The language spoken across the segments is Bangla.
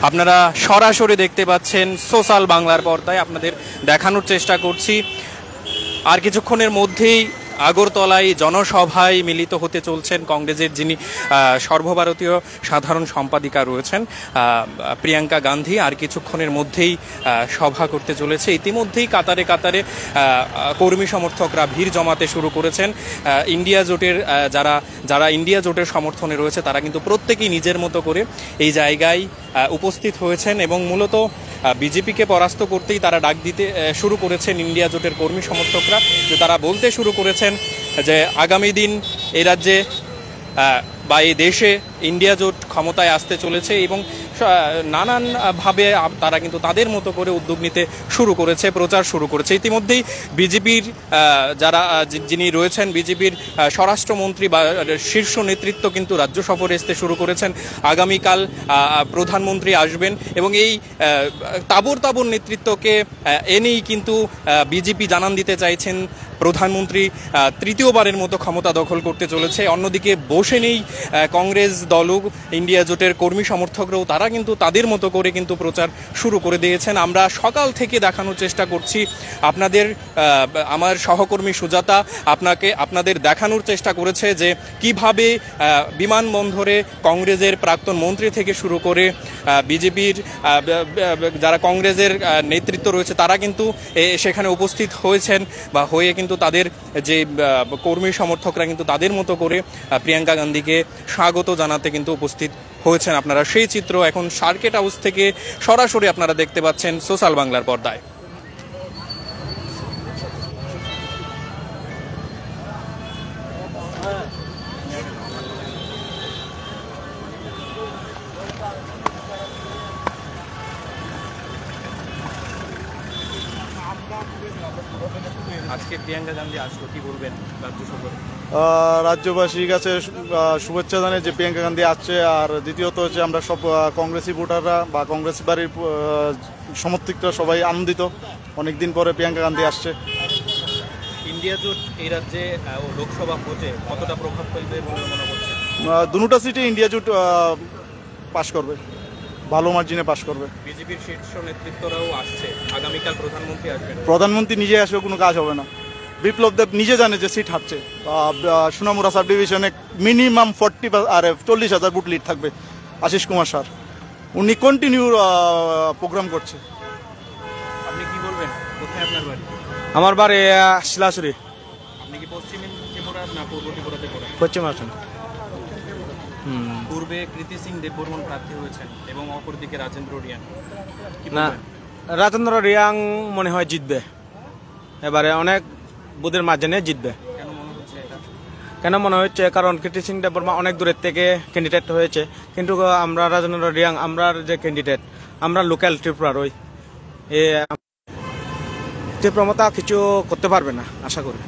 আপনারা সরাসরি দেখতে পাচ্ছেন সোশ্যাল বাংলার পর্দায়, আপনাদের দেখানোর চেষ্টা করছি। আর কিছুক্ষণের মধ্যেই আগরতলায় জনসভায় মিলিত হতে চলছেন কংগ্রেসের যিনি সর্বভারতীয় সাধারণ সম্পাদিকা রয়েছেন প্রিয়াঙ্কা গান্ধী। আর কিছুক্ষণের মধ্যেই সভা করতে চলেছে। ইতিমধ্যেই কাতারে কাতারে কর্মী সমর্থকরা ভিড় জমাতে শুরু করেছেন। ইন্ডিয়া জোটের যারা ইন্ডিয়া জোটের সমর্থনে রয়েছে তারা কিন্তু প্রত্যেকেই নিজের মতো করে এই জায়গায় উপস্থিত হয়েছেন এবং মূলত বিজেপিকে পরাস্ত করতেই তারা ডাক দিতে শুরু করেছেন ইন্ডিয়া জোটের কর্মী সমর্থকরা। যে তারা বলতে শুরু করেছেন যে আগামী দিন এই রাজ্যে বা এই দেশে ইন্ডিয়া জোট ক্ষমতায় আসতে চলেছে এবং নানানভাবে তারা কিন্তু তাদের মতো করে উদ্যোগ নিতে শুরু করেছে, প্রচার শুরু করেছে। ইতিমধ্যেই বিজেপির যিনি রয়েছেন বিজেপির স্বরাষ্ট্রমন্ত্রী বা শীর্ষ নেতৃত্ব কিন্তু রাজ্য সফরে আসতে শুরু করেছেন। আগামীকাল প্রধানমন্ত্রী আসবেন এবং এই তাবর তাবর নেতৃত্বকে এনেই কিন্তু বিজেপি জানান দিতে চাইছেন প্রধানমন্ত্রী তৃতীয়বারের মতো ক্ষমতা দখল করতে চলেছে। অন্যদিকে বসে নেই কংগ্রেস দলও, ইন্ডিয়া জোটের কর্মী সমর্থকরাও তারা কিন্তু তাদের মতো করে কিন্তু প্রচার শুরু করে দিয়েছেন। আমরা সকাল থেকে দেখানোর চেষ্টা করছি আপনাদের, আমার সহকর্মী সুজাতা আপনাদের দেখানোর চেষ্টা করেছে যে কিভাবে বিমানবন্দরে কংগ্রেসের প্রাক্তন মন্ত্রী থেকে শুরু করে বিজেপির যারা কংগ্রেসের নেতৃত্ব রয়েছে তারা কিন্তু সেখানে উপস্থিত হয়েছেন বা হয়ে কিন্তু তাদের যে কর্মী সমর্থকরা কিন্তু তাদের মতো করে প্রিয়াঙ্কা গান্ধীকে স্বাগত জানাতে কিন্তু উপস্থিত হয়েছেন। আপনারা সেই চিত্র এখন সার্কিট হাউস থেকে সরাসরি আপনারা দেখতে পাচ্ছেন সোশ্যাল বাংলার পর্দায়। আজকে প্রিয়াঙ্কা গান্ধী আসলো, কি বলবেন রাজ্য সফরে? রাজ্যবাসীর কাছে শুভেচ্ছা জানাই যে প্রিয়াঙ্কা গান্ধী আসছে। আর দ্বিতীয়ত হচ্ছে আমরা সব কংগ্রেসি ভোটাররা বা কংগ্রেস বাড়ির সমর্থকরা সবাই আনন্দিত, অনেকদিন পরে প্রিয়াঙ্কা গান্ধী আসছে। ইন্ডিয়া জোট এই রাজ্যে লোকসভা ভোটে কতটা প্রভাব ফেলবে বলে মনে করছে? দুটো সিটে ইন্ডিয়া জোট পাশ করবে, ভালো মার্জিনে পাশ করবে। বিজেপির শীর্ষ নেতৃত্বরাও আসছে, আগামীকাল প্রধানমন্ত্রী আসবেন। প্রধানমন্ত্রী নিজে আসবে কোনো কাজ হবে না। বিপ্লব দেব নিজে জানে যে সিট হারছে। সোনামুড়া সাব ডিভিশনে মিনিমাম 40,000 ভোট লিড থাকবে আশিস কুমার স্যার, উনি কন্টিনিউ প্রোগ্রাম করছে। আপনি কি বলবেন, কোথায় আপনার বাড়ি? আমার বাড়ি শিলাচুরি। আপনি কি পশ্চিম ত্রিপুরা না পূর্ব ত্রিপুরাতে পড়েন? পশ্চিম আসন। পূর্বে কৃতি সিং দেববর্মন প্রার্থী হয়েছেন এবং অপরদিকে রাজেন্দ্র রিয়াং। না, রাজেন্দ্র রিয়াং মনে হয় জিতবে, এবারে অনেক বুথের মাঝখানে জিতবে। কেন মনে হচ্ছে এটা? কেন মনে হচ্ছে, কারণ কৃতি সিং দেববর্মা অনেক দূরের থেকে ক্যান্ডিডেট হয়েছে, কিন্তু আমরা রাজেন্দ্র রিয়াং আমরা যে ক্যান্ডিডেট আমরা লোকাল ত্রিপুরার, ওই ত্রিপুরা কিছু করতে পারবে না আশা করি।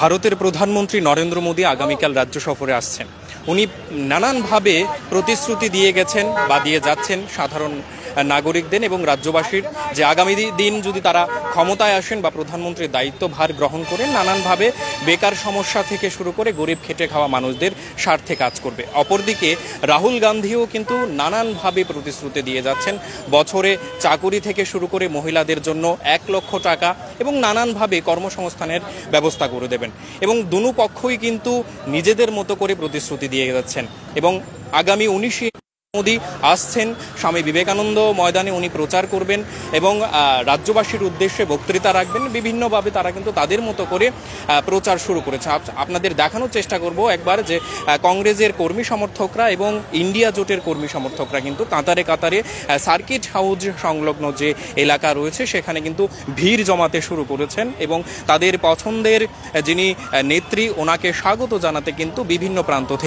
ভারতের প্রধানমন্ত্রী নরেন্দ্র মোদী আগামীকাল রাজ্য সফরে আসছেন। উনি নানানভাবে প্রতিশ্রুতি দিয়ে গেছেন বা দিয়ে যাচ্ছেন সাধারণ নাগরিকদের এবং রাজ্যবাসীর, যে আগামী দিন যদি তারা ক্ষমতায় আসেন বা প্রধানমন্ত্রীর দায়িত্বভার গ্রহণ করেন নানানভাবে বেকার সমস্যা থেকে শুরু করে গরিব খেটে খাওয়া মানুষদের স্বার্থে কাজ করবে। অপরদিকে রাহুল গান্ধীও কিন্তু নানানভাবে প্রতিশ্রুতি দিয়ে যাচ্ছেন, বছরে চাকুরি থেকে শুরু করে মহিলাদের জন্য 1 লক্ষ টাকা এবং নানানভাবে কর্মসংস্থানের ব্যবস্থা করে দেবেন এবং দুনো পক্ষই কিন্তু নিজেদের মতো করে প্রতিশ্রুতি দিয়ে যাচ্ছেন এবং আগামী 19 মোদী আসছেন স্বামী বিবেকানন্দ ময়দানে, উনি প্রচার করবেন এবং রাজ্যবাসীর উদ্দেশ্যে বক্তৃতা রাখবেন। বিভিন্নভাবে তারা কিন্তু তাদের মতো করে প্রচার শুরু করেছে। আপনাদের দেখানোর চেষ্টা করব একবার যে কংগ্রেসের কর্মী সমর্থকরা এবং ইন্ডিয়া জোটের কর্মী সমর্থকরা কিন্তু কাতারে কাতারে সার্কিট হাউস সংলগ্ন যে এলাকা রয়েছে সেখানে কিন্তু ভিড় জমাতে শুরু করেছেন এবং তাদের পছন্দের যিনি নেত্রী ওনাকে স্বাগত জানাতে কিন্তু বিভিন্ন প্রান্ত থেকে